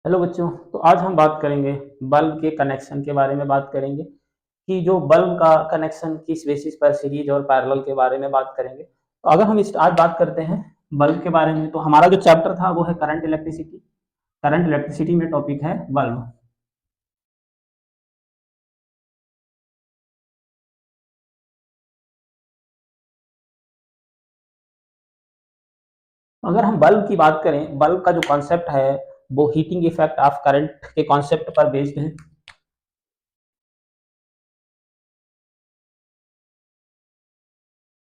Hello बच्चों। तो आज हम बात करेंगे बल्ब के कनेक्शन के बारे में बात करेंगे कि जो बल्ब का कनेक्शन किस बेसिस पर सीरीज और पैरेलल के बारे में बात करेंगे। तो अगर हम इस आज बात करते हैं बल्ब के बारे में, तो हमारा जो चैप्टर था वो है करंट इलेक्ट्रिसिटी। करंट इलेक्ट्रिसिटी में टॉपिक है बल्ब। अगर हम बल्ब की बात करें, बल्ब का जो कॉन्सेप्ट है वो हीटिंग इफेक्ट ऑफ करंट के कॉन्सेप्ट पर बेस्ड है।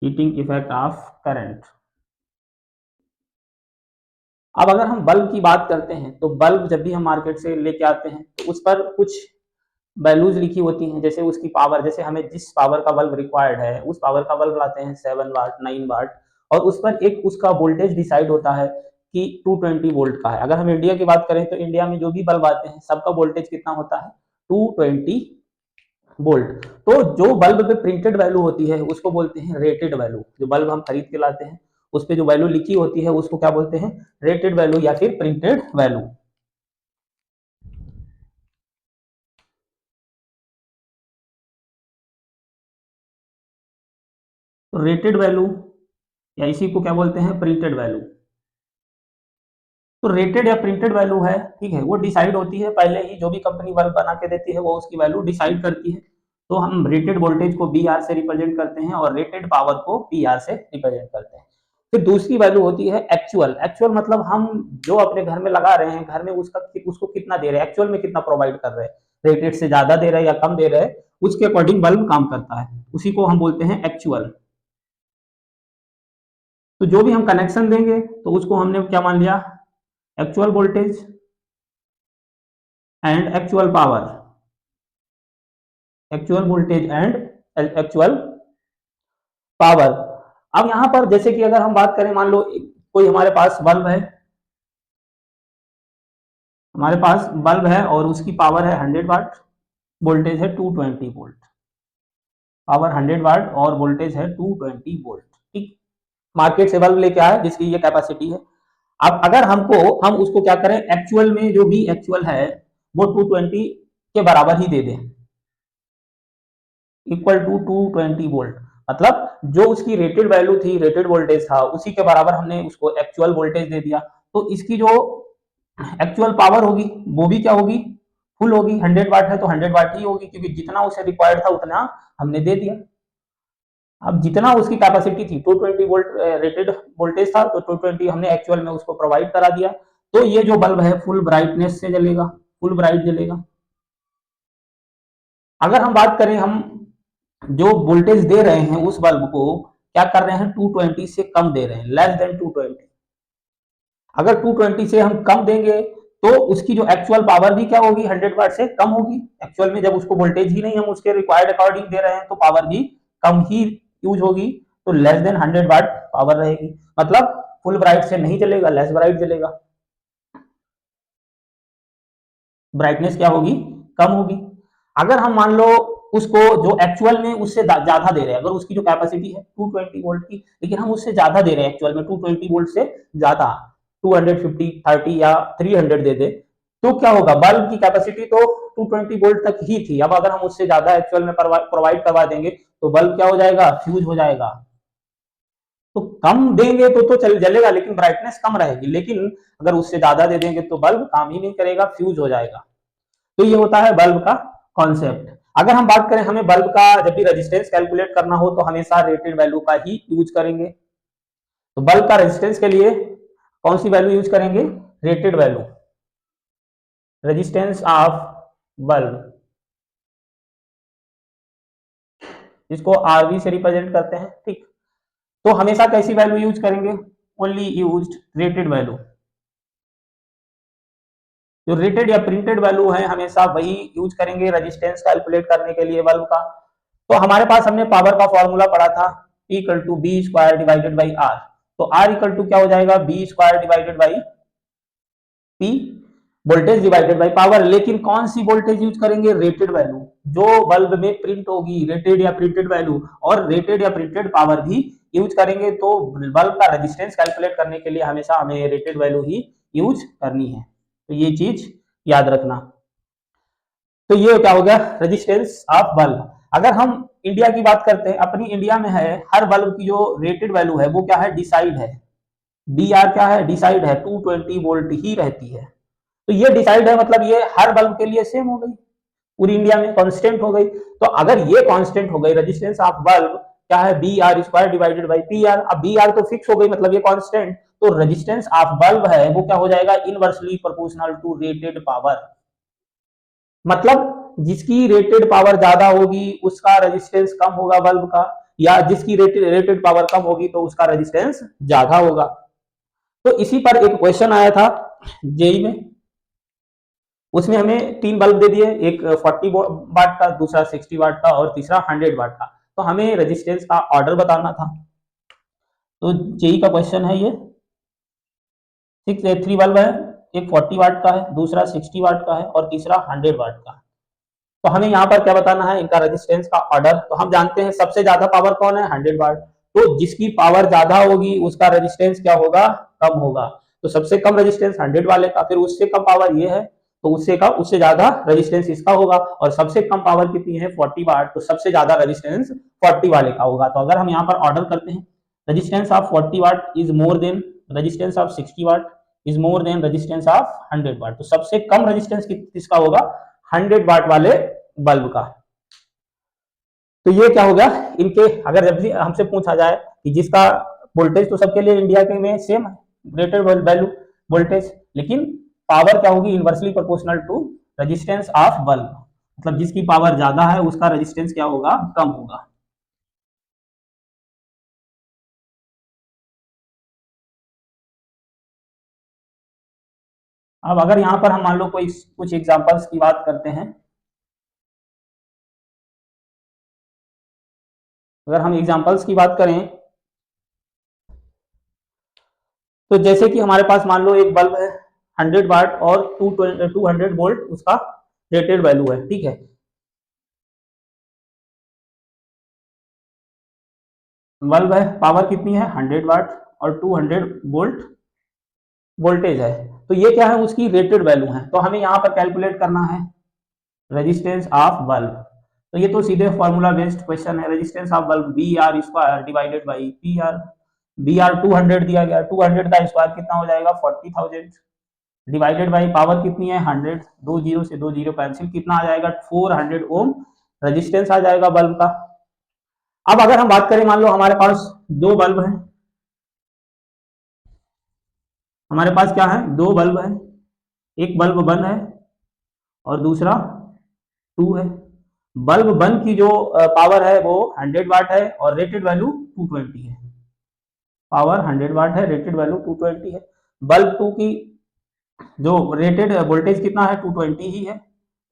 Heating effect of current. अब अगर हम बल्ब की बात करते हैं तो बल्ब जब भी हम मार्केट से लेके आते हैं तो उस पर कुछ वैल्यूज लिखी होती हैं, जैसे उसकी पावर, जैसे हमें जिस पावर का बल्ब रिक्वायर्ड है उस पावर का बल्ब लाते हैं 7 वाट 9 वाट, और उस पर एक उसका वोल्टेज डिसाइड होता है कि 220 वोल्ट का है। अगर हम इंडिया की बात करें तो इंडिया में जो भी बल्ब आते हैं सबका वोल्टेज कितना होता है, 220 वोल्ट। तो जो बल्ब पे प्रिंटेड वैल्यू होती है उसको बोलते हैं रेटेड वैल्यू। जो बल्ब हम खरीद के लाते हैं उस पर जो वैल्यू लिखी होती है उसको क्या बोलते हैं, रेटेड वैल्यू या फिर प्रिंटेड वैल्यू। तो रेटेड वैल्यू या इसी को क्या बोलते हैं, प्रिंटेड वैल्यू। तो रेटेड या प्रिंटेड वैल्यू है, ठीक है, वो डिसाइड होती है पहले ही, जो भी कंपनी बल्ब बना के देती है वो उसकी वैल्यू डिसाइड करती है। तो हम रेटेड वोल्टेज को बी आर से रिप्रेजेंट करते हैं और रेटेड पावर को पी आर से रिप्रेजेंट करते हैं। फिर दूसरी वैल्यू होती है एक्चुअल। एक्चुअल मतलब हम जो अपने घर में लगा रहे हैं, घर में उसको कितना दे रहे हैं, एक्चुअल में कितना प्रोवाइड कर रहे हैं, रेटेड से ज्यादा दे रहे हैं या कम दे रहे हैं, उसके अकॉर्डिंग बल्ब काम करता है, उसी को हम बोलते हैं एक्चुअल। तो जो भी हम कनेक्शन देंगे तो उसको हमने क्या मान लिया, actual voltage and actual power. Actual voltage and actual power. अब यहां पर जैसे कि अगर हम बात करें, मान लो कोई हमारे पास बल्ब है, हमारे पास बल्ब है और उसकी पावर है 100 वाट, वोल्टेज है 220 वोल्ट। पावर 100 वाट और वोल्टेज है 220 वोल्ट, ठीक। मार्केट से बल्ब लेके आए जिसकी ये कैपेसिटी है। अब अगर हम उसको क्या करें, एक्चुअल में जो भी एक्चुअल है वो 220 के बराबर ही दे दें, इक्वल टू 220 वोल्ट। मतलब जो उसकी रेटेड वैल्यू थी, रेटेड वोल्टेज था, उसी के बराबर हमने उसको एक्चुअल वोल्टेज दे दिया। तो इसकी जो एक्चुअल पावर होगी वो भी क्या होगी, फुल होगी। 100 वाट है तो 100 वाट ही होगी, क्योंकि जितना उसे रिक्वायर्ड था उतना हमने दे दिया। अब जितना उसकी कैपेसिटी थी 220 वोल्ट रेटेड वोल्टेज था, तो 220 हमने एक्चुअल में उसको प्रोवाइड करा दिया। तो ये जो बल्ब है फुल ब्राइटनेस से जलेगा, फुल ब्राइट जलेगा। अगर हम बात करें, हम जो वोल्टेज दे रहे हैं उस बल्ब को क्या कर रहे हैं, 220 से कम दे रहे हैं, लेस देन 220। अगर 220 से हम कम देंगे तो उसकी जो एक्चुअल पावर भी क्या होगी, 100 वाट से कम होगी। एक्चुअल में जब उसको वोल्टेज ही नहीं हम उसके रिक्वायर्ड अकॉर्डिंग दे रहे हैं तो पावर भी कम ही यूज होगी। तो लेस देन 100 वाट पावर रहेगी, मतलब फुल ब्राइट से नहीं चलेगा, लेस ब्राइट चलेगा, ब्राइटनेस क्या होगी, कम होगी। अगर हम मान लो उसको जो एक्चुअल में उससे ज्यादा दे रहे हैं, अगर उसकी जो कैपेसिटी है 220 वोल्ट की, लेकिन हम उससे ज्यादा दे रहे हैं, एक्चुअल में 220 वोल्ट से ज्यादा, 250 30 या 300 दे दे, तो क्या होगा, बल्ब की कैपेसिटी तो 220 वोल्ट तक ही थी। अब अगर हम उससे ज्यादा एक्चुअल में प्रोवाइड करवा देंगे तो बल्ब क्या हो जाएगा, फ्यूज हो जाएगा। तो कम देंगे तो चल जलेगा लेकिन ब्राइटनेस कम रहेगी, लेकिन अगर उससे ज्यादा दे देंगे तो बल्ब काम ही नहीं करेगा, फ्यूज हो जाएगा। तो ये होता है बल्ब का कॉन्सेप्ट। अगर हम बात करें, हमें बल्ब का जब भी रेजिस्टेंस कैलकुलेट करना हो तो हमेशा रेटेड वैल्यू का ही यूज करेंगे। तो बल्ब का रेजिस्टेंस के लिए कौन सी वैल्यू यूज करेंगे, rated value, resistance of bulb, जिसको आरबी से रिप्रेजेंट करते हैं, ठीक। तो हमेशा कैसी वैल्यू यूज करेंगे, ओनली यूज्ड रेटेड वैल्यू। जो रेटेड या प्रिंटेड वैल्यू है हमेशा वही यूज करेंगे रेजिस्टेंस कैलकुलेट करने के लिए बल्ब का। तो हमारे पास हमने पावर का फॉर्मूला पढ़ा था, E equal to V square divided by R. तो आर इक्वल टू क्या हो जाएगा, V square divided by P, voltage divided by power. लेकिन कौन सी वोल्टेज यूज करेंगे, रेटेड वैल्यू, जो बल्ब में प्रिंट होगी, रेटेड या प्रिंटेड वैल्यू, और रेटेड या प्रिंटेड पावर भी यूज करेंगे। तो बल्ब का रेजिस्टेंस कैलकुलेट करने के लिए हमेशा हमें रेटेड वैल्यू ही यूज करनी है। तो ये चीज याद रखना। तो ये क्या हो गया, रेजिस्टेंस ऑफ बल्ब। अगर हम इंडिया की बात करते हैं, अपनी इंडिया में है हर बल्ब की जो रेटेड वैल्यू है वो क्या है, डिसाइड है। बी आर क्या है, डिसाइड है, 220 वोल्ट ही रहती है। तो ये डिसाइड है, मतलब ये हर बल्ब के लिए सेम हो गई, पूरी इंडिया में कांस्टेंट हो गई। तो अगर ये कांस्टेंट हो गई, रेजिस्टेंस ऑफ बल्ब क्या है, V R square divided by P R. अब बी आर तो फिक्स हो गई, मतलब ये कांस्टेंट, तो रेजिस्टेंस ऑफ बल्ब है वो क्या हो जाएगा, inversely proportional to rated power. मतलब जिसकी रेटेड पावर ज्यादा होगी उसका रेजिस्टेंस कम होगा बल्ब का, या जिसकी रेटेड पावर कम होगी तो उसका रेजिस्टेंस ज्यादा होगा। तो इसी पर एक क्वेश्चन आया था जेई में, उसमें हमें 3 बल्ब दे दिए, एक 40 वाट का, दूसरा 60 वाट का और तीसरा 100 वाट का। तो हमें रेजिस्टेंस का ऑर्डर बताना था। तो जेई का क्वेश्चन है ये, 3 बल्ब है, एक 40 वाट का है, दूसरा 60 वाट का है और तीसरा 100 वाट का। तो हमें यहाँ पर क्या बताना है, इनका रेजिस्टेंस का ऑर्डर। तो हम जानते हैं सबसे ज्यादा पावर कौन है, 100 वाट। तो जिसकी पावर ज्यादा होगी उसका रेजिस्टेंस क्या होगा, कम होगा। तो सबसे कम रेजिस्टेंस 100 वाले का, फिर उससे कम पावर ये है तो उससे कम, उससे ज्यादा रेजिस्टेंस इसका होगा। और सबसे कम पावर कितनी है, 40 वाट, तो सबसे ज्यादा रेजिस्टेंस 40 वाले का होगा। तो अगर हम यहाँ पर ऑर्डर करते हैं, resistance of 40 what is more than resistance of 60 what is more than resistance of 100 वाट। तो सबसे कम रेजिस्टेंस किसका होगा, 100 वाट वाले बल्ब का। तो ये क्या होगा, इनके अगर जब भी हमसे पूछा जाए कि जिसका वोल्टेज तो सबके लिए इंडिया के में सेम है, रेटेड वैल्यू वोल्टेज, लेकिन पावर क्या होगी, inversely proportional to resistance of bulb. मतलब जिसकी पावर ज्यादा है उसका रेजिस्टेंस क्या होगा, कम होगा। अब अगर यहाँ पर हम मान लो कोई कुछ एग्जांपल्स की बात करते हैं, अगर हम एग्जांपल्स की बात करें तो जैसे कि हमारे पास मान लो एक बल्ब है 100 वाट और 200 वोल्ट उसका रेटेड वैल्यू है, ठीक है। बल्ब है, पावर कितनी है, 100 वाट और 200 वोल्ट वोल्टेज है। तो ये क्या है, उसकी रेटेड वैल्यू है। तो हमें यहाँ पर कैलकुलेट करना है रेजिस्टेंस ऑफ बल्ब। तो ये तो सीधे फॉर्मूला बेस्ड क्वेश्चन है, resistance of bulb V R square divided by P R. V R 200 दिया गया, 200 का स्क्वायर कितना हो जाएगा, 40,000 डिवाइडेड बाई पावर कितनी है, 100, दो जीरो से दो जीरो कैंसिल, कितना आ जाएगा, 400 ओम रेजिस्टेंस आ जाएगा बल्ब का। अब अगर हम बात करें, मान लो हमारे पास दो बल्ब है, हमारे पास क्या है, दो बल्ब है, एक बल्ब वन है और दूसरा टू है। बल्ब वन की जो पावर है वो 100 वाट है और रेटेड वैल्यू 220 है। पावर 100 वाट है, रेटेड वैल्यू 220 है। बल्ब टू की जो रेटेड वोल्टेज कितना है, 220 ही है,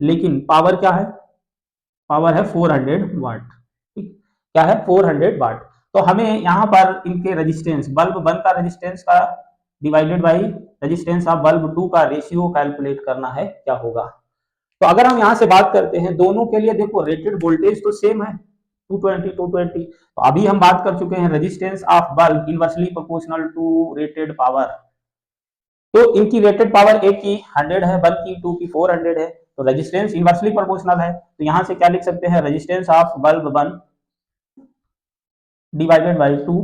लेकिन पावर क्या है, पावर है 400 वाट। ठीक, क्या है, 400 वाट। तो हमें यहाँ पर इनके रेजिस्टेंस, बल्ब वन का रेजिस्टेंस का divided by resistance of bulb two का रेशियो कैलकुलेट करना है, क्या होगा। तो अगर हम यहाँ से बात करते हैं, दोनों के लिए देखो रेटेड वोल्टेज तो सेम है, 220। तो अभी हम बात कर चुके हैं resistance of bulb inversely proportional to rated power. तो इनकी रेटेड पावर एक की 100 है, वन की, टू की 400 है। तो रेजिस्टेंस इनवर्सली प्रोपोर्शनल है, तो यहां से क्या लिख सकते हैं, resistance of bulb one divided by two,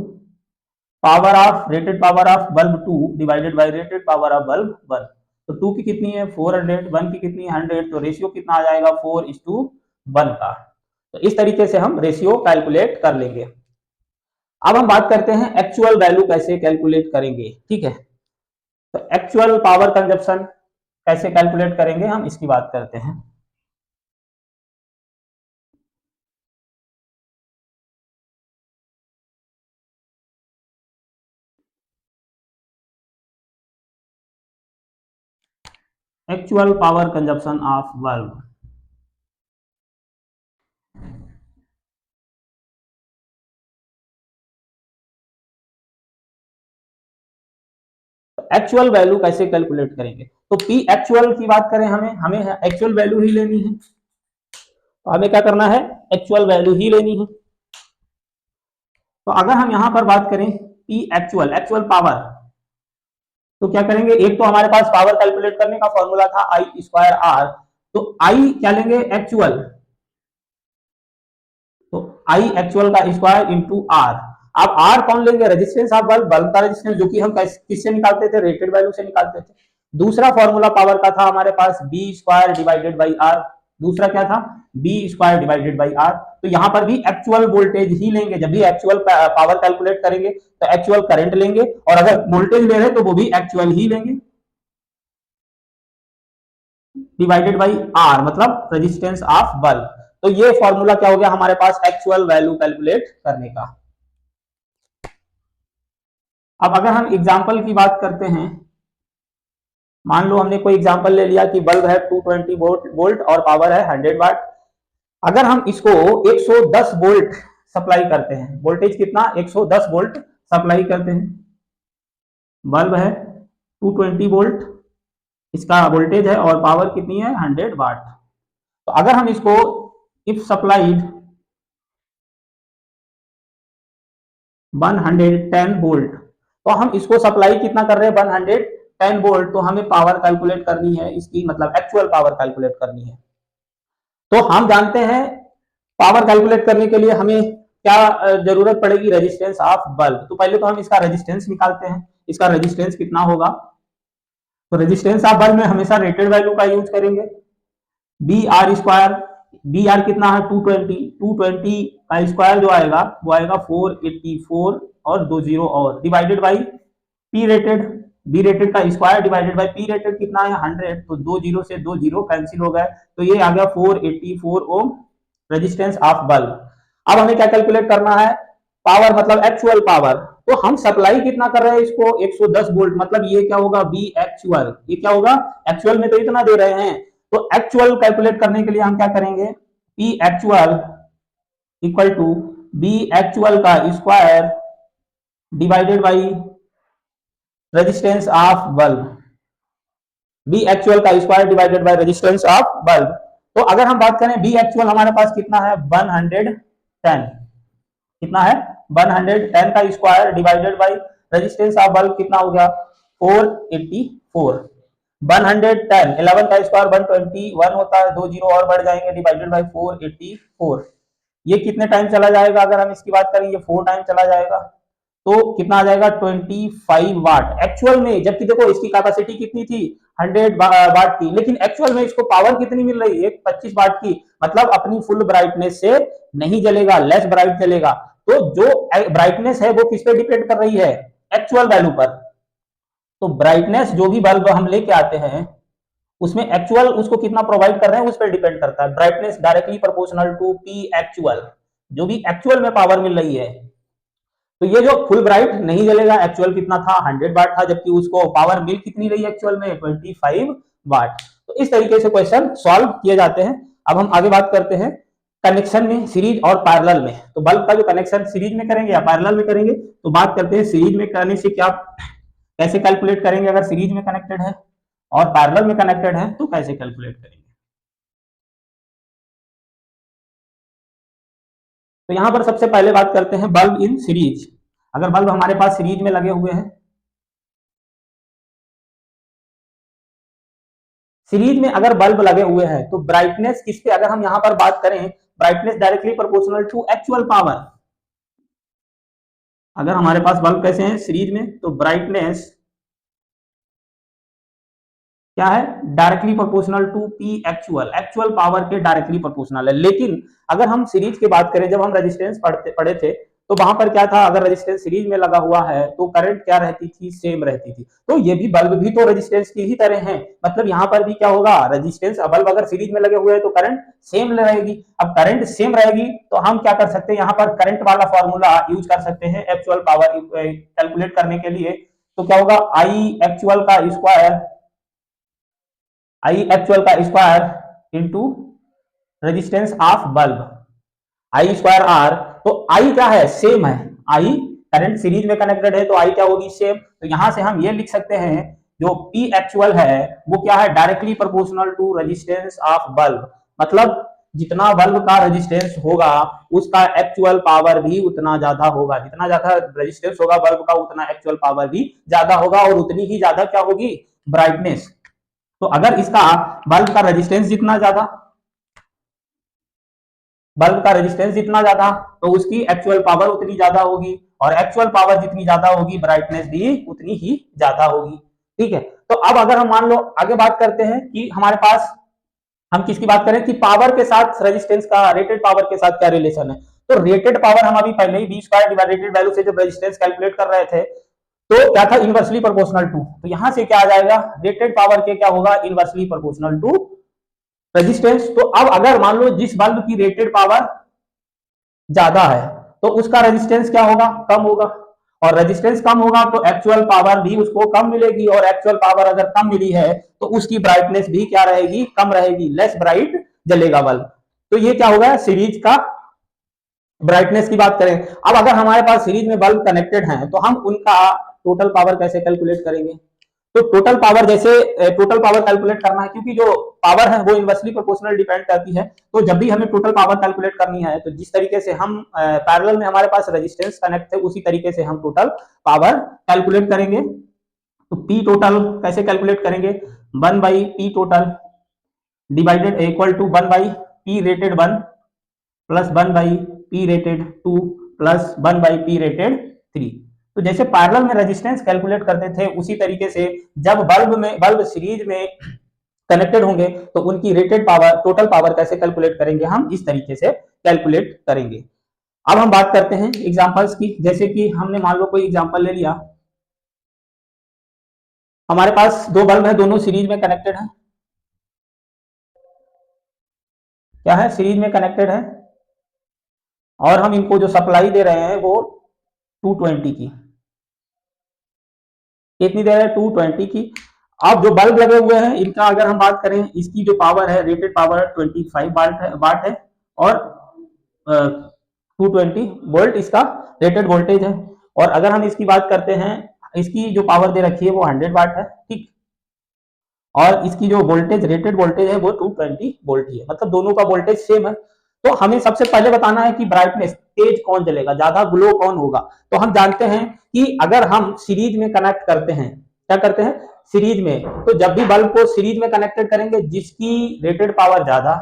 power of rated power of bulb two divided by rated power of bulb one. तो टू की कितनी है, 400, वन की कितनी है, 100, तो रेशियो कितना आ जाएगा, 4:1 का। तो इस तरीके से हम रेशियो कैलकुलेट कर लेंगे। अब हम बात करते हैं एक्चुअल वैल्यू कैसे कैलकुलेट करेंगे, ठीक है। तो एक्चुअल पावर कंजप्शन कैसे कैलकुलेट करेंगे, हम इसकी बात करते हैं। Actual power consumption of bulb. Actual value कैसे कैलकुलेट करेंगे, तो पी एक्चुअल की बात करें, हमें हमें एक्चुअल वैल्यू ही लेनी है। तो हमें क्या करना है, एक्चुअल वैल्यू ही लेनी है। तो अगर हम यहां पर बात करें पी एक्चुअल, एक्चुअल पावर, तो क्या करेंगे, एक तो हमारे पास पावर कैलकुलेट करने का फॉर्मूला था आई स्क्वायर आर, तो आई क्या लेंगे एक्चुअल, तो आई एक्चुअल का स्क्वायर इंटू आर। अब आर कौन लेंगे, रेजिस्टेंस ऑफ बल्ब, बल्ब का रेजिस्टेंस, जो कि हम किससे निकालते थे, रेटेड वैल्यू से निकालते थे। दूसरा फॉर्मूला पावर का था हमारे पास B square divided by R, दूसरा क्या था, B square divided by R. तो यहां पर भी एक्चुअल वोल्टेज ही लेंगे, जब भी एक्चुअल पावर कैलकुलेट करेंगे तो एक्चुअल करंट लेंगे, और अगर वोल्टेज ले रहे हैं तो वो भी एक्चुअल ही लेंगे, डिवाइडेड बाई आर मतलब रेजिस्टेंस ऑफ बल्ब। तो ये फॉर्मूला क्या हो गया हमारे पास एक्चुअल वैल्यू कैलकुलेट करने का। अब अगर हम एग्जांपल की बात करते हैं, मान लो हमने कोई एग्जांपल ले लिया कि बल्ब है 220 वोल्ट और पावर है 100 वाट। अगर हम इसको 110 वोल्ट सप्लाई करते हैं, वोल्टेज कितना 110 वोल्ट सप्लाई करते हैं, बल्ब है 220 वोल्ट इसका वोल्टेज है और पावर कितनी है 100 वाट। तो अगर हम इसको इफ सप्लाइड 110 वोल्ट, तो हम इसको सप्लाई कितना कर रहे हैं 110 वोल्ट, तो हमें पावर कैलकुलेट करनी है इसकी, मतलब एक्चुअल पावर कैलकुलेट करनी है। तो हम जानते हैं पावर कैलकुलेट करने के लिए हमें क्या जरूरत पड़ेगी, रेजिस्टेंस ऑफ बल्ब। तो पहले तो हम इसका रेजिस्टेंस निकालते हैं, इसका रेजिस्टेंस कितना होगा, तो रेजिस्टेंस ऑफ बल्ब में हमेशा रेटेड वैल्यू का यूज करेंगे, V R square, V R कितना है 220 का स्क्वायर जो आएगा वो आएगा 484 और 20 और divided by P rated, B rated का square divided by P rated कितना है 100, तो 20 से 20 कैंसिल हो गए, तो ये आ गया 484 ओम रेजिस्टेंस ऑफ बल्ब। अब हमें क्या कैलकुलेट करना है, पावर मतलब एक्चुअल पावर। तो हम सप्लाई कितना कर रहे हैं इसको 110 वोल्ट, मतलब ये क्या होगा बी एक्चुअल, ये क्या होगा एक्चुअल में तो इतना दे रहे हैं, तो एक्चुअल कैलकुलेट करने के लिए हम क्या करेंगे, P actual equal to B actual का square divided by resistance of bulb, B actual का square divided by resistance of bulb. तो अगर हम बात करें बी एक्चुअल हमारे पास कितना है 110, कितना है 110 का square divided by resistance of bulb कितना हो गया 484, 110 11 का स्क्वायर 121 होता है, 2 जीरो और बढ़ जाएंगे डिवाइडेड बाय 484। ये कितने टाइम चला जाएगा, अगर हम इसकी बात करें ये 4 टाइम चला जाएगा, तो कितना आ जाएगा 25 वाट एक्चुअल में, जबकि देखो इसकी कैपेसिटी कितनी थी 100 वाट की, लेकिन एक्चुअल में इसको पावर कितनी मिल रही है 25 वाट की, मतलब अपनी फुल ब्राइटनेस से नहीं जलेगा, लेस ब्राइट जलेगा। तो जो ब्राइटनेस है वो किस पे डिपेंड कर रही है, एक्चुअल वैल्यू पर। तो ब्राइटनेस जो भी बल्ब हम लेके आते हैं उसमें एक्चुअल उसको कितना प्रोवाइड कर रहे हैं उस पर डिपेंड करता है, brightness directly proportional to P actual, जो भी एक्चुअल में पावर मिल रही है। तो ये जो फुल ब्राइट नहीं जलेगा, एक्चुअल कितना था 100 वाट था, जबकि उसको पावर मिल कितनी रही एक्चुअल में 25 वाट। तो इस तरीके से क्वेश्चन सॉल्व किए जाते हैं। अब हम आगे बात करते हैं कनेक्शन में, सीरीज और पैरेलल में। तो बल्ब का जो कनेक्शन सीरीज में करेंगे या पैरेलल में करेंगे, तो बात करते हैं सीरीज में करने से क्या कैसे कैलकुलेट करेंगे, अगर सीरीज में कनेक्टेड है और पैरेलल में कनेक्टेड है तो कैसे कैलकुलेट करेंगे। तो यहां पर सबसे पहले बात करते हैं बल्ब इन सीरीज। अगर बल्ब हमारे पास सीरीज में लगे हुए हैं, सीरीज में अगर बल्ब लगे हुए हैं तो ब्राइटनेस किस पे, अगर हम यहां पर बात करें brightness directly proportional to actual power. अगर हमारे पास बल्ब कैसे हैं सीरीज में, तो ब्राइटनेस क्या है directly proportional to P actual, actual power के डायरेक्टली प्रोपोर्शनल है। लेकिन अगर हम सीरीज की बात करें, जब हम रेजिस्टेंस पढ़े थे तो वहां पर क्या था, अगर रेजिस्टेंस सीरीज में लगा हुआ है तो करंट क्या रहती थी, सेम रहती थी। तो ये भी बल्ब भी तो रेजिस्टेंस की ही तरह है, मतलब यहाँ पर भी क्या होगा, रेजिस्टेंस बल्ब अगर सीरीज में लगे हुए हैं तो करंट सेम रहेगी। अब करंट सेम रहेगी तो हम क्या कर सकते हैं, यहाँ पर करंट वाला फॉर्मूला यूज कर सकते हैं एक्चुअल पावर कैलकुलेट करने के लिए। तो क्या होगा आई एक्चुअल का स्क्वायर, आई एक्चुअल का square into resistance of bulb, I square R. तो आई क्या है सेम है, आई करंट सीरीज में कनेक्टेड है तो आई क्या होगी सेम। तो यहां से हम ये लिख सकते हैं जो पी एक्चुअल है वो क्या है directly proportional to resistance of bulb, मतलब जितना बल्ब का रेजिस्टेंस होगा उसका एक्चुअल पावर भी उतना ज्यादा होगा, जितना ज्यादा रेजिस्टेंस होगा बल्ब का उतना एक्चुअल पावर भी ज्यादा होगा और उतनी ही ज्यादा क्या होगी, ब्राइटनेस। तो अगर इसका बल्ब का रेजिस्टेंस जितना ज्यादा, बल्ब का रेजिस्टेंस जितना ज्यादा तो उसकी एक्चुअल पावर उतनी ज्यादा होगी, और एक्चुअल पावर जितनी ज्यादा होगी ब्राइटनेस भी उतनी ही ज्यादा होगी। ठीक है, तो अब अगर हम मान लो आगे बात करते हैं कि हमारे पास हम किसकी बात करें कि पावर के साथ रेजिस्टेंस का, रेटेड पावर के साथ क्या रिलेशन है। तो रेटेड पावर हम अभी पहले ही बी स्क्वायर डिवाइडेड वैल्यू से जब रेजिस्टेंस कैलकुलेट कर रहे थे तो क्या था, इनवर्सली प्रोपोर्शनल टू। तो यहां से क्या आ जाएगा, रेटेड पावर के क्या होगा, इनवर्सली प्रोपोर्शनल टू रेजिस्टेंस। तो अब अगर मान लो जिस बल्ब की रेटेड पावर ज्यादा है तो उसका रेजिस्टेंस क्या होगा, कम होगा, और रेजिस्टेंस कम होगा तो एक्चुअल पावर भी उसको कम मिलेगी, और एक्चुअल पावर अगर कम मिली है तो उसकी ब्राइटनेस भी क्या रहेगी, कम रहेगी, लेस ब्राइट जलेगा बल्ब। तो ये क्या होगा, सीरीज का ब्राइटनेस की बात करें। अब अगर हमारे पास सीरीज में बल्ब कनेक्टेड हैं तो हम उनका टोटल पावर कैसे कैलकुलेट करेंगे। तो टोटल पावर, जैसे टोटल पावर कैलकुलेट करना है, क्योंकि जो पावर है वो इनवर्सली प्रोपोर्शनल डिपेंड करती है, तो जब भी हमें टोटल पावर कैलकुलेट करनी है तो जिस तरीके से हम पैरेलल में हमारे पास रेजिस्टेंस कनेक्ट है उसी तरीके से हम टोटल पावर कैलकुलेट करेंगे। तो पी टोटल कैसे कैलकुलेट करेंगे, 1/P total divided equal to 1/P rated 1 plus 1/P rated 2 plus 1/P rated 3। तो जैसे पैरेलल में रेजिस्टेंस कैलकुलेट करते थे उसी तरीके से जब बल्ब सीरीज में कनेक्टेड होंगे तो उनकी रेटेड पावर, टोटल पावर कैसे कैलकुलेट करेंगे, हम इस तरीके से कैलकुलेट करेंगे। अब हम बात करते हैं एग्जांपल्स की, जैसे कि हमने मान लो कोई एग्जांपल ले लिया, हमारे पास दो बल्ब है, दोनों सीरीज में कनेक्टेड है, क्या है, सीरीज में कनेक्टेड है, और हम इनको जो सप्लाई दे रहे हैं वो 220 की, कितनी दे रहे हैं, 220 की। अब जो बल्ब लगे हुए हैं इनका अगर हम बात करें, इसकी जो पावर है, रेटेड पावर 25 वाट है, और 220 वोल्ट इसका रेटेड वोल्टेज है। और अगर हम इसकी बात करते हैं, इसकी जो पावर दे रखी है वो 100 वाट है, ठीक, और इसकी जो वोल्टेज, रेटेड वोल्टेज है वो 220 वोल्ट ही है, मतलब दोनों का वोल्टेज सेम है। तो हमें सबसे पहले बताना है कि ब्राइटनेस, तेज कौन जलेगा, ज्यादा ग्लो कौन होगा। तो हम जानते हैं कि अगर हम सीरीज में कनेक्ट करते हैं, क्या करते हैं, सीरीज में, तो जब भी बल्ब को सीरीज में कनेक्टेड करेंगे जिसकी रेटेड पावर ज्यादा,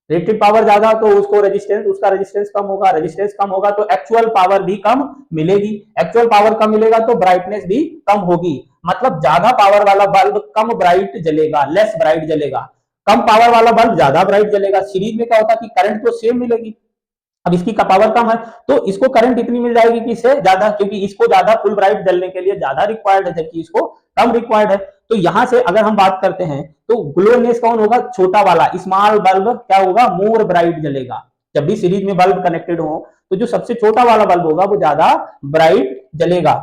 रेटेड पावर ज्यादा तो उसको रेजिस्टेंस, उसका रेजिस्टेंस कम होगा, रेजिस्टेंस कम होगा तो एक्चुअल पावर भी कम मिलेगी, एक्चुअल पावर कम मिलेगा तो ब्राइटनेस भी कम होगी। मतलब ज्यादा पावर वाला बल्ब कम ब्राइट जलेगा, लेस ब्राइट जलेगा, कम पावर वाला बल्ब ज्यादा ब्राइट जलेगा। सीरीज में क्या होता है कि करंट तो सेम मिलेगी, अब इसकी का पावर कम है तो इसको करंट इतनी मिल जाएगी कि इससे ज्यादा, क्योंकि इसको ज्यादा फुल ब्राइट जलने के लिए ज्यादा रिक्वायर्ड है जबकि इसको कम रिक्वायर्ड है। तो यहां से अगर हम बात करते हैं तो ग्लोनेस कौन होगा, छोटा वाला स्मॉल बल्ब क्या होगा, मोर ब्राइट जलेगा। जब भी सीरीज में बल्ब कनेक्टेड हो तो जो सबसे छोटा वाला बल्ब होगा वो ज्यादा ब्राइट जलेगा।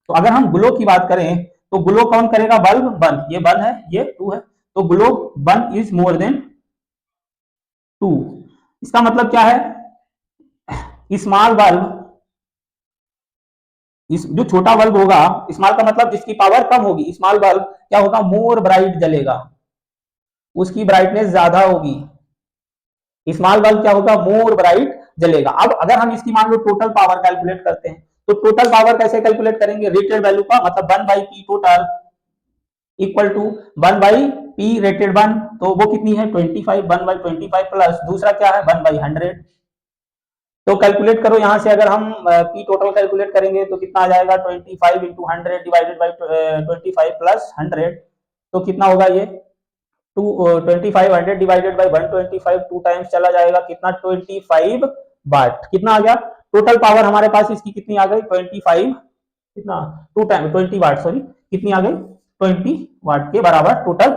तो अगर हम ग्लो की बात करें तो ग्लो कौन करेगा, बल्ब 1, ये 1 है, ये 2 है, तो ग्लो 1 इज मोर देन 2। इसका मतलब क्या है, स्मॉल बल्ब, इस जो छोटा बल्ब होगा, स्मॉल का मतलब जिसकी पावर कम होगी, स्मॉल बल्ब क्या होगा, मोर ब्राइट जलेगा, उसकी ब्राइटनेस ज्यादा होगी, स्मॉल बल्ब क्या होगा, मोर ब्राइट जलेगा। अब अगर हम इसकी मान लो टोटल पावर कैलकुलेट करते हैं तो टोटल पावर कैसे कैलकुलेट करेंगे, रेटेड वैल्यू का मतलब 1/P total equal to 1/P rated 1, तो वो कितनी है 25, 1/25 प्लस दूसरा क्या है 1/100। तो कैलकुलेट करो यहां से, अगर हम पी टोटल कैलकुलेट करेंगे तो कितना आ जाएगा, 25 इंटू 100 डिवाइडेड बाई 25 प्लस 100, तो कितना होगा ये 2500 डिवाइडेड बाई 125, 2 टाइम्स चला जाएगा, कितना 25 वाट, कितना आ गया टोटल पावर हमारे पास इसकी कितनी आ गई 25, कितना 2 टाइम 20 वाट, सॉरी कितनी आ गई 20 वाट के बराबर टोटल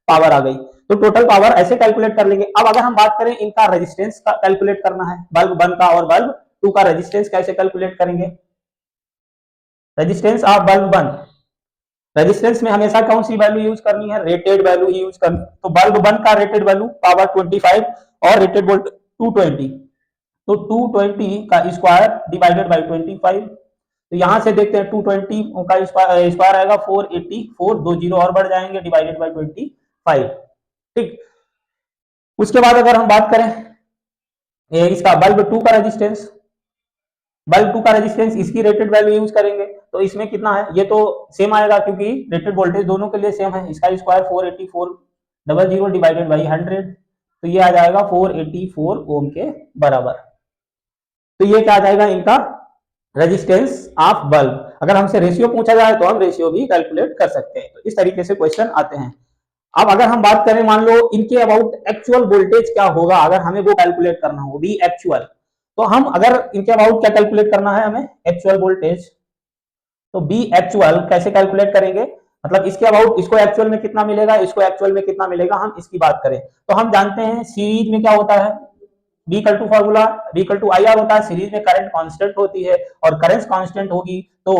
पावर आ गई। तो टोटल पावर ऐसे कैलकुलेट कर लेंगे। अब अगर हम बात करें इनका रेजिस्टेंस का कैलकुलेट करना है, बल्ब 1 का और बल्ब 2 का रेजिस्टेंस कैसे कैलकुलेट करेंगे, रेजिस्टेंस ऑफ बल्ब 1, रेजिस्टेंस में हमेशा कौन सी वैल्यू यूज करनी है, रेटेड वैल्यू ही यूज करनी। तो बल्ब 1 का रेटेड वैल्यू पावर 25 और रेटेड वोल्ट 220, तो 220 का स्क्वायर डिवाइडेड बाई 25। तो यहां से देखते हैं 220 का स्क्वायर आएगा 484, 2 जीरो और बढ़ जाएंगे डिवाइडेड बाई 25, ठीक। उसके बाद अगर हम बात करें इसका बल्ब 2 का रेजिस्टेंस, बल्ब 2 का रेजिस्टेंस इसकी रेटेड वैल्यू यूज करेंगे तो इसमें कितना है, ये तो सेम आएगा क्योंकि रेटेड वोल्टेज दोनों के लिए सेम है। इसका स्क्वायर 484 डिवाइडेड बाई 100, तो ये आ जाएगा 484 ओम के बराबर। तो ये क्या आ जाएगा इनका रेजिस्टेंस ऑफ बल्ब। अगर हमसे रेशियो पूछा जाए तो हम रेशियो भी कैलकुलेट कर सकते हैं। तो इस तरीके से क्वेश्चन आते हैं। अब अगर हम बात करें, मान लो इनके अबाउट एक्चुअल वोल्टेज क्या होगा, अगर हमें वो कैलकुलेट करना हो, बी एक्चुअल, तो हम अगर इनके अबाउट क्या कैलकुलेट करना है हमें, एक्चुअल वोल्टेज, तो बी एक्चुअल कैसे कैलकुलेट करेंगे, मतलब इसके अबाउट इसको एक्चुअल में कितना मिलेगा, इसको एक्चुअल में कितना मिलेगा, हम इसकी बात करें तो हम जानते हैं सीरीज में क्या होता है, V equal to formula V equal to I R होता है। सीरीज में करंट कांस्टेंट होती है और करंट कांस्टेंट होगी तो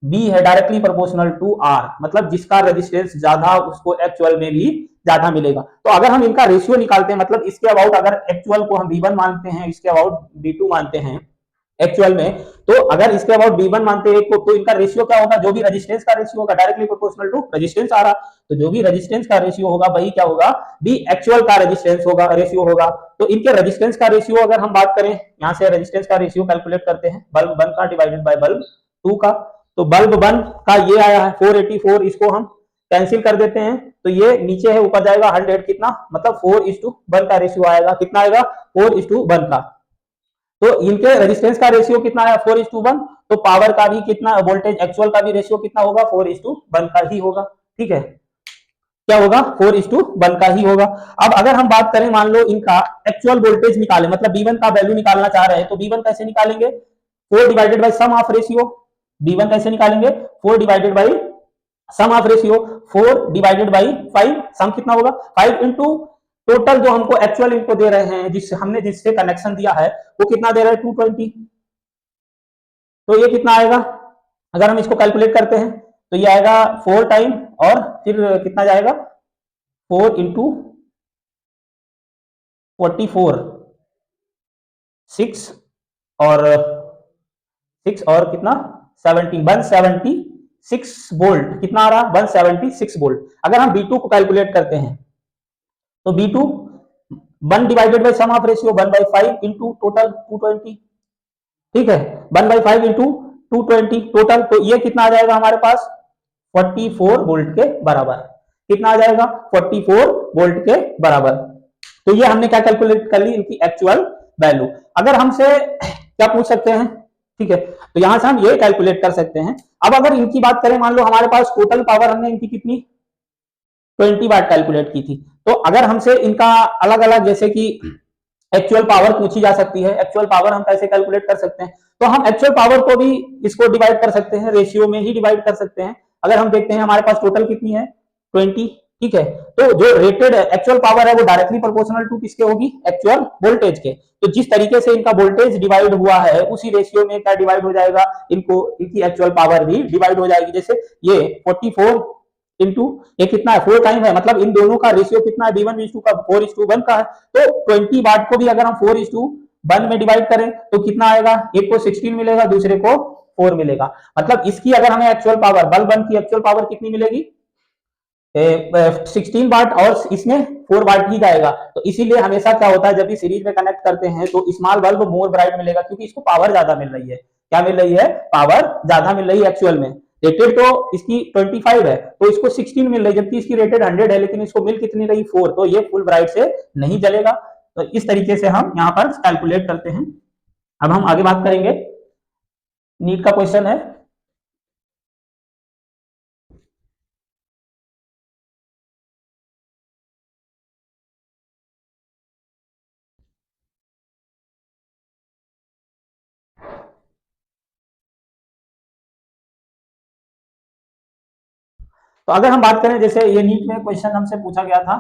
बी है डायरेक्टली प्रोपोर्शनल टू आर, मतलब जिसका रेजिस्टेंस ज्यादा उसको एक्चुअल में भी ज्यादा मिलेगा। तो अगर हम इनका रेशियो निकालते हैं, मतलब इसके अबाउट अगर एक्चुअल को हम V1 मानते हैं, इसके अबाउट V2 मानते हैं एक्चुअल में, तो अगर इसके अबाउट V1 मानते हैं तो इनका रेशियो क्या होगा, जो भी रेजिस्टेंस का रेशियो होगा डायरेक्टली प्रोपोर्शनल टू रेजिस्टेंस आ रहा, तो जो भी रेजिस्टेंस का रेशियो होगा वही क्या होगा, बी एक्चुअल का रेजिस्टेंस होगा, रेशियो होगा। तो इनके रेजिस्टेंस का रेशियो अगर हम बात करें, यहां से रेजिस्टेंस का रेशियो कैलकुलेट करते हैं, बल्ब 1 का डिवाइडेड बाय बल्ब 2 का, तो बल्ब 1 का ये आया है 484, इसको हम कैंसिल कर देते हैं तो ये नीचे है, ऊपर जाएगा 100, कितना मतलब 4:1 का रेशियो आएगा, कितना आएगा 4:1 का। तो इनके रेजिस्टेंस का रेशियो कितना है 4:1, तो पावर का भी कितना, वोल्टेज एक्चुअल का भी रेशियो कितना होगा 4:1 का ही होगा। ठीक है, क्या होगा 4:1 का ही होगा। अब अगर हम बात करें, मान लो इनका एक्चुअल वोल्टेज निकाले, मतलब B1 का वैल्यू निकालना चाह रहे हैं, तो B1 कैसे निकालेंगे, 4 divided by sum of ratio. B1 कैसे निकालेंगे, 4 divided by sum of ratio, 4 divided by 5, sum कितना होगा 5 इंटू टोटल जो हमको एक्चुअल इनको दे रहे हैं, जिससे हमने जिससे कनेक्शन दिया है वो कितना दे रहे हैं 220, तो ये कितना आएगा, अगर हम इसको कैलकुलेट करते हैं तो ये आएगा 4 टाइम और फिर कितना जाएगा 4 इंटू 44, 6 और 6 और कितना 17, 176 वोल्ट, कितना आ रहा 176 वोल्ट। अगर हम B2 को कैलकुलेट करते हैं तो B2 1 divided by sum of ratio 1/5 into total 220, ठीक है 1/5 इंटू 220 टोटल, तो ये कितना आ जाएगा हमारे पास 44 वोल्ट के बराबर, कितना आ जाएगा 44 वोल्ट के बराबर। तो ये हमने क्या कैलकुलेट कर ली, इनकी एक्चुअल वैल्यू। अगर हमसे क्या पूछ सकते हैं, ठीक है, तो यहां से हम ये कैलकुलेट कर सकते हैं। अब अगर इनकी बात करें, मान लो हमारे पास टोटल पावर हमने इनकी कितनी 20 वाट कैलकुलेट की थी, तो अगर हमसे इनका अलग अलग जैसे कि एक्चुअल पावर पूछी जा सकती है, एक्चुअल पावर हम कैसे कैलकुलेट कर सकते हैं, तो हम एक्चुअल पावर को भी इसको डिवाइड कर सकते हैं, रेशियो में ही डिवाइड कर सकते हैं। अगर हम देखते हैं हमारे पास टोटल कितनी है 20, ठीक है, तो जो रेटेड एक्चुअल पावर है वो डायरेक्टली प्रोपोर्शनल टू किसके होगी, एक्चुअल वोल्टेज के। तो जिस तरीके से इनका वोल्टेज डिवाइड हुआ है उसी रेशियो में क्या डिवाइड हो जाएगा, इनको इनकी एक्चुअल पावर भी डिवाइड हो जाएगी। जैसे ये 44 इंटू ये कितना है 4 टाइम है, मतलब इन दोनों का रेशियो कितना है V1:2 का 4:1 का है, तो 20 वाट को भी अगर हम 4:1 में डिवाइड करें तो कितना आएगा, एक को 16 मिलेगा, दूसरे को 4 मिलेगा। मतलब इसकी अगर हमें एक्चुअल पावर बल्ब 1 की एक्चुअल पावर कितनी मिलेगी 16 वाट, और इसमें 4 वाट ही जाएगा। तो इसीलिए हमेशा क्या होता है, जब भी सीरीज में कनेक्ट करते हैं तो स्मॉल बल्ब मोर ब्राइट मिलेगा, क्योंकि इसको पावर ज्यादा मिल रही है। क्या मिल रही है, पावर ज्यादा मिल रही है एक्चुअल में। रेटेड तो इसकी 25 है तो इसको 16 मिल रही है, जबकि इसकी रेटेड 100 है, लेकिन इसको मिल कितनी रही 4, तो ये फुल ब्राइट से नहीं जलेगा। तो इस तरीके से हम यहाँ पर कैलकुलेट करते हैं। अब हम आगे बात करेंगे, नीट का क्वेश्चन है, तो अगर हम बात करें, जैसे ये नीट में क्वेश्चन हमसे पूछा गया था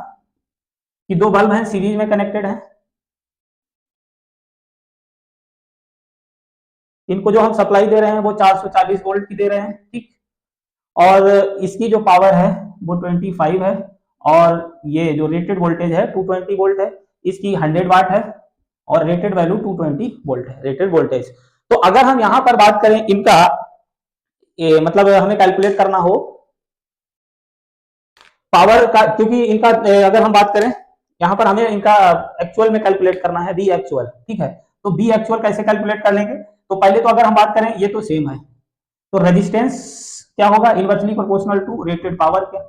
कि दो बल्ब हैं सीरीज में कनेक्टेड हैं, इनको जो हम सप्लाई दे रहे हैं वो 440 वोल्ट की दे रहे हैं, ठीक, और इसकी जो पावर है वो 25 है, और ये जो रेटेड वोल्टेज है 220 वोल्ट है, इसकी 100 वाट है और रेटेड वैल्यू 220 वोल्ट है रेटेड वोल्टेज। तो अगर हम यहां पर बात करें इनका मतलब हमें कैलकुलेट करना हो पावर का, क्योंकि इनका अगर हम बात करें यहाँ पर हमें इनका एक्चुअल में कैलकुलेट करना है, बी एक्चुअल, ठीक है। तो बी एक्चुअल कैसे कैलकुलेट कर लेंगे? तो पहले तो अगर हम बात करें, ये तो सेम है, तो रेजिस्टेंस क्या होगा? Inversely proportional to rated power के।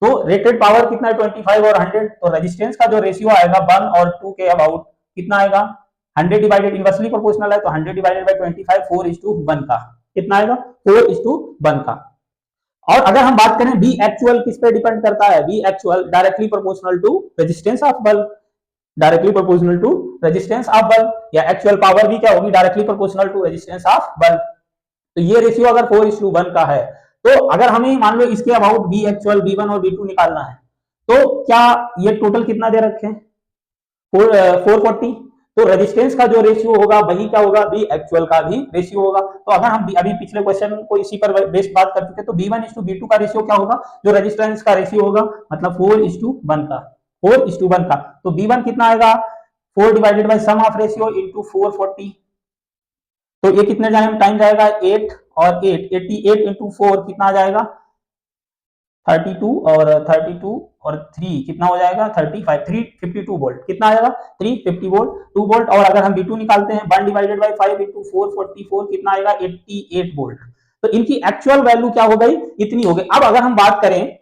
तो रेटेड पावर कितना है? 25 और 100। तो रेजिस्टेंस का जो रेशियो आएगा 1 और 2 के अबाउट कितना आएगा? 100 डिवाइडेड, इनवर्सली प्रोपोर्शनल है तो 100 डिवाइडेड बाय 25, 4:1 का कितना आएगा? 4:1 का। और अगर हम बात करें बी एक्चुअल किस पे डिपेंड करता है? B actual directly proportional to resistance of bulb, directly proportional to resistance of bulb, या एक्चुअल पावर भी क्या होगी? Directly proportional to resistance of bulb. तो ये रेशियो अगर 4:1 का है, तो अगर हमें मान लो इसके अबाउट बी एक्चुअल, बी1 और बी2 निकालना है, तो क्या ये टोटल कितना दे रखे हैं? 440। तो रेजिस्टेंस का जो रेशियो होगा वही क्या होगा? बी एक्चुअल का भी रेशियो होगा। तो अगर हम अभी पिछले क्वेश्चन को इसी पर बेस्ड बात कर चुके, तो B1:B2 का रेशियो क्या होगा? जो रेजिस्टेंस का रेशियो होगा, मतलब 4:1 का, 4:1 का। तो B1 कितना आएगा? 4 divided by sum of ratio into 440। तो ये कितने टाइम जाएगा? 8 और 8, 88 इंटू 4 कितना आ जाएगा? 32, और 32 और 3 कितना हो जाएगा? 35, 352 वोल्ट कितना आएगा? 350 वोल्ट, 2 वोल्ट। और अगर हम B2 निकालते हैं, 1 डिवाइडेड बाय 5 इंटू 444 कितना आएगा? 88 वोल्ट। तो इनकी एक्चुअल वैल्यू क्या हो गई? इतनी हो गई। अब अगर हम बात करें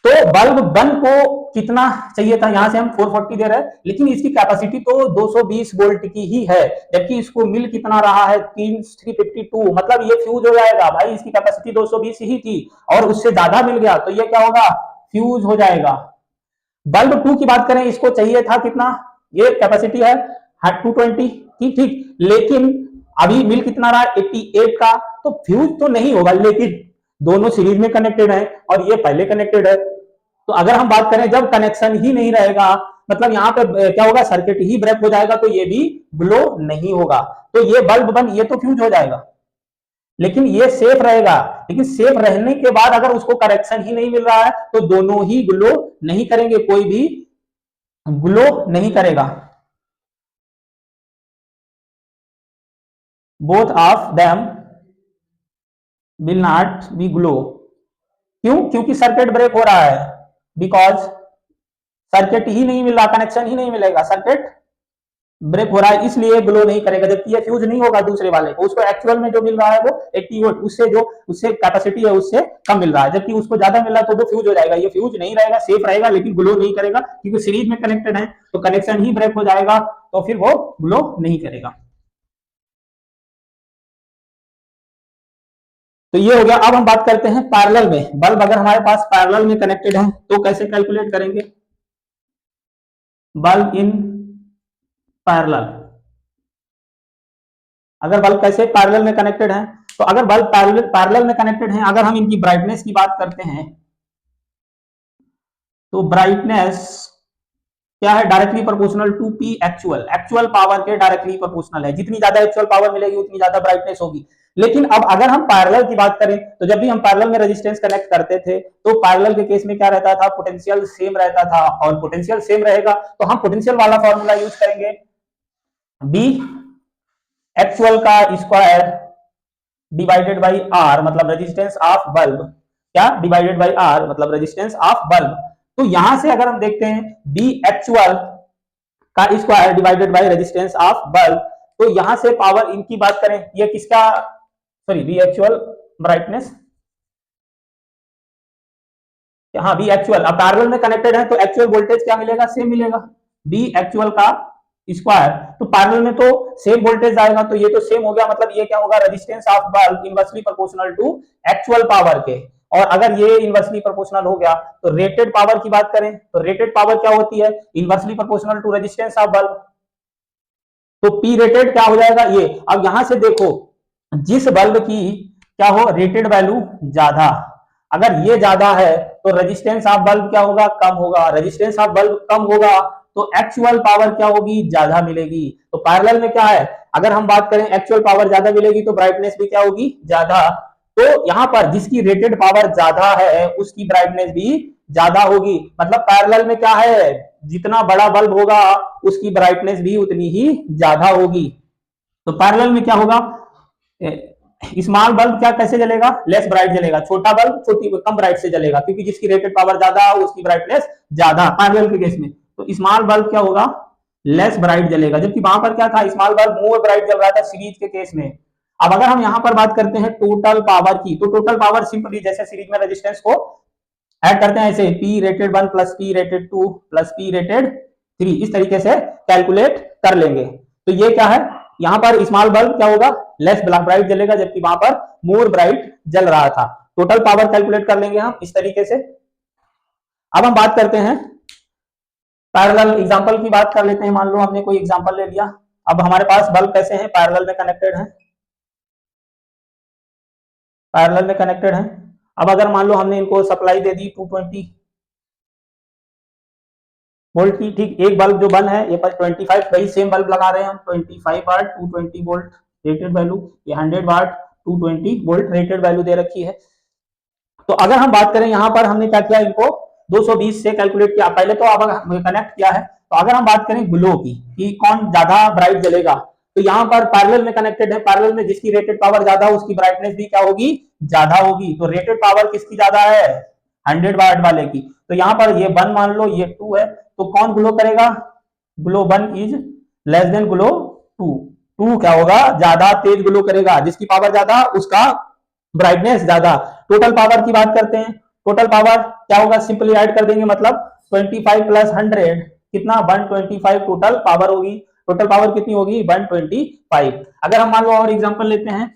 तो बल्ब 1 को कितना चाहिए था? यहां से हम 440 दे रहे हैं, लेकिन इसकी कैपेसिटी तो 220 वोल्ट की ही है, जबकि इसको मिल कितना रहा है? 352। मतलब ये फ्यूज हो जाएगा भाई, इसकी कैपेसिटी 220 ही थी और उससे ज्यादा मिल गया, तो ये क्या होगा? फ्यूज हो जाएगा। बल्ब 2 की बात करें, इसको चाहिए था कितना? ये कैपेसिटी है 220 की, ठीक, लेकिन अभी मिल कितना रहा? 88 का, तो फ्यूज तो नहीं होगा, लेकिन दोनों सीरीज में कनेक्टेड है और ये पहले कनेक्टेड है। तो अगर हम बात करें जब कनेक्शन ही नहीं रहेगा, मतलब यहाँ पे क्या होगा? सर्किट ही ब्रेक हो जाएगा, तो ये भी ग्लो नहीं होगा। तो ये बल्ब 1 ये तो फ्यूज हो जाएगा, लेकिन ये सेफ रहेगा। लेकिन सेफ रहने के बाद अगर उसको करेक्शन ही नहीं मिल रहा है, तो दोनों ही ग्लो नहीं करेंगे, कोई भी ग्लो नहीं करेगा। Both of them will not be glow. क्यों? क्योंकि सर्किट ब्रेक हो रहा है, बिकॉज सर्किट ही नहीं मिल रहा, कनेक्शन ही नहीं मिलेगा, सर्किट ब्रेक हो रहा है, इसलिए ग्लो नहीं करेगा। जबकि ये फ्यूज नहीं होगा दूसरे वाले को, उसको एक्चुअल में जो मिल रहा है वो 80 वोल्ट, उससे कैपेसिटी है उससे कम मिल रहा है, जबकि उसको ज्यादा मिल रहा है, तो वो फ्यूज हो जाएगा। ये फ्यूज नहीं रहेगा, सेफ रहेगा, लेकिन ग्लो नहीं करेगा, क्योंकि सीरीज में कनेक्टेड है, तो कनेक्शन ही ब्रेक हो जाएगा, तो फिर वो ग्लो नहीं करेगा। तो ये हो गया। अब हम बात करते हैं पैरेलल में। बल्ब अगर हमारे पास पैरेलल में कनेक्टेड है, तो कैसे कैलकुलेट करेंगे? बल्ब इन पैरेलल, अगर बल्ब कैसे पैरेलल में कनेक्टेड है, तो अगर बल्ब पैरेलल में कनेक्टेड है, अगर हम इनकी ब्राइटनेस की बात करते हैं, तो ब्राइटनेस क्या है? Directly proportional to P actual, actual power के डायरेक्टली प्रोपोर्शनल है। जितनी ज्यादा एक्चुअल पावर मिलेगी उतनी ज्यादा ब्राइटनेस होगी। लेकिन अब अगर हम पैरेलल की बात करें, तो जब भी हम पैरेलल में रेजिस्टेंस कनेक्ट करते थे, तो पैरेलल के केस में क्या रहता था? पोटेंशियल सेम रहता था, और पोटेंशियल सेम रहेगा तो हम पोटेंशियल वाला फॉर्मूला यूज करेंगे, बी एक्चुअल का स्क्वायर डिवाइडेड बाई आर, मतलब रेजिस्टेंस ऑफ बल्ब, क्या? डिवाइडेड बाई आर मतलब रेजिस्टेंस ऑफ बल्ब। तो यहां से अगर हम देखते हैं बी एक्चुअल का square divided by resistance of bulb, तो यहां से पावर इनकी बात करें, ये किसका? सॉरी, बी एक्चुअल ब्राइटनेस, हाँ बी एक्चुअल, अब पैरेलल में कनेक्टेड है तो एक्चुअल वोल्टेज क्या मिलेगा? सेम मिलेगा, बी एक्चुअल का स्क्वायर। तो पैरेलल में तो सेम वोल्टेज आएगा, तो ये तो सेम हो गया, मतलब ये क्या होगा? Resistance of bulb inversely proportional to actual power के। और अगर ये इनवर्सली प्रोपोर्शनल हो गया, तो रेटेड पावर की बात करें, तो रेटेड पावर क्या होती है? Inversely proportional to resistance of bulb. तो पी रेटेड क्या हो जाएगा? ये। अब यहां से देखो, जिस बल्ब की क्या हो? रेटेड वैल्यू ज्यादा, अगर ये ज्यादा है तो रेजिस्टेंस ऑफ बल्ब क्या होगा? कम होगा। रेजिस्टेंस ऑफ बल्ब कम होगा तो एक्चुअल पावर क्या होगी? ज्यादा मिलेगी। तो पैरेलल में क्या है? अगर हम बात करें एक्चुअल पावर ज्यादा मिलेगी तो ब्राइटनेस भी क्या होगी? ज्यादा। तो यहां पर जिसकी रेटेड पावर ज्यादा है उसकी ब्राइटनेस भी ज्यादा होगी। मतलब पैरेलल में क्या है? जितना बड़ा बल्ब होगा उसकी ब्राइटनेस भी उतनी ही ज्यादा होगी। तो पैरेलल में क्या होगा? स्मॉल बल्ब क्या कैसे जलेगा? लेस ब्राइट जलेगा। छोटा बल्ब छोटी कम ब्राइट से जलेगा, क्योंकि जिसकी रेटेड पावर ज्यादा उसकी ब्राइटनेस ज्यादा, पैरेलल के केस में। तो स्मॉल बल्ब क्या होगा, लेस ब्राइट जलेगा, जबकि वहां पर क्या था, स्मॉल बल्ब मोर ब्राइट जल रहा था सीरीज के केस में। अब अगर हम यहां पर बात करते हैं टोटल पावर की, तो टोटल पावर सिंपली जैसे सीरीज में रेजिस्टेंस को ऐड करते हैं ऐसे P rated 1 plus P rated 2 plus P rated 3, इस तरीके से कैलकुलेट कर लेंगे। तो ये क्या है, यहां पर स्मॉल बल्ब क्या होगा, लेस ब्राइट जलेगा, जबकि वहां पर मोर ब्राइट जल रहा था। टोटल पावर कैलकुलेट कर लेंगे हम इस तरीके से। अब हम बात करते हैं पैरेलल एग्जांपल की बात कर लेते हैं। मान लो हमने कोई एग्जांपल ले लिया। अब हमारे पास बल्ब कैसे हैं, पैरेलल में कनेक्टेड हैं, पैरेलल में कनेक्टेड हैं। अब अगर मान लो हमने इनको सप्लाई दे दी 220 वोल्ट की, ठीक, एक बल्ब जो बन है ये पर 25, वही सेम बल्ब लगा रहे हैं हम, 25 वाट 220 वोल्ट रेटेड वैल्यू, ये 100 वाट 220 वोल्ट रेटेड वैल्यू दे रखी है। तो अगर हम बात करें यहां पर हमने क्या किया, इनको 220 से कैलकुलेट किया पहले, तो अब कनेक्ट किया है। तो अगर हम बात करें ग्लो की कि कौन ज्यादा ब्राइट जलेगा, तो यहाँ पर पैरेलल में कनेक्टेड है, पैरेलल में जिसकी रेटेड पावर ज्यादा उसकी ब्राइटनेस भी क्या होगी, ज्यादा होगी। तो रेटेड पावर किसकी ज्यादा है, 100 वाट वाले की। तो यहाँ पर ये 1 मान लो, ये 2 है, तो कौन ग्लो करेगा, glow 1 is less than glow 2। 2 क्या होगा, ज्यादा तेज ग्लो करेगा, जिसकी पावर ज्यादा उसका ब्राइटनेस ज्यादा। टोटल पावर की बात करते हैं, टोटल पावर क्या होगा, सिंपली ऐड कर देंगे, मतलब 25 प्लस 100 कितना, 125 टोटल पावर होगी। टोटल पावर कितनी होगी, 125। अगर हम मान लो और एग्जांपल लेते हैं,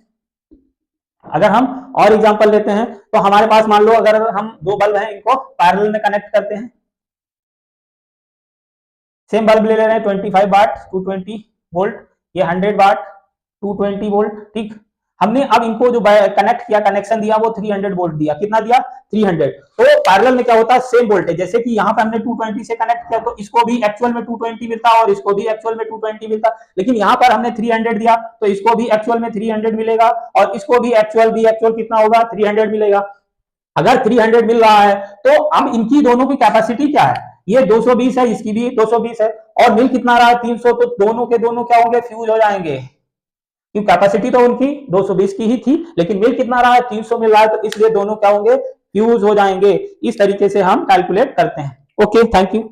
अगर हम और एग्जांपल लेते हैं, तो हमारे पास मान लो अगर हम दो बल्ब हैं, इनको पैरेलल में कनेक्ट करते हैं, सेम बल्ब ले रहे हैं 25 वाट 220 वोल्ट, ये 100 वाट 220 वोल्ट, ठीक। हमने अब इनको जो कनेक्ट किया, कनेक्शन दिया वो 300 वोल्ट दिया, कितना दिया, 300। तो पैरेलल में क्या होता है, सेम वोल्टेज, जैसे कि यहाँ पे हमने 220 से कनेक्ट किया, तो इसको भी एक्चुअल में 220 मिलता और इसको भी एक्चुअल में 220 मिलता, लेकिन यहाँ पर हमने 300 दिया, तो इसको भी एक्चुअल में 300 मिलेगा, और इसको भी एक्चुअल कितना होगा, 300 मिलेगा। अगर 300 मिल रहा है, तो अब इनकी दोनों की कैपेसिटी क्या है, ये 220 है, इसकी भी 220 है, और मिल कितना रहा है, 300, तो दोनों के दोनों क्या होंगे, फ्यूज हो जाएंगे, क्योंकि कैपेसिटी तो उनकी 220 की ही थी, लेकिन मिल कितना रहा है, 300 मिल रहा है, तो इसलिए दोनों क्या होंगे, फ्यूज हो जाएंगे। इस तरीके से हम कैलकुलेट करते हैं। Okay, thank you.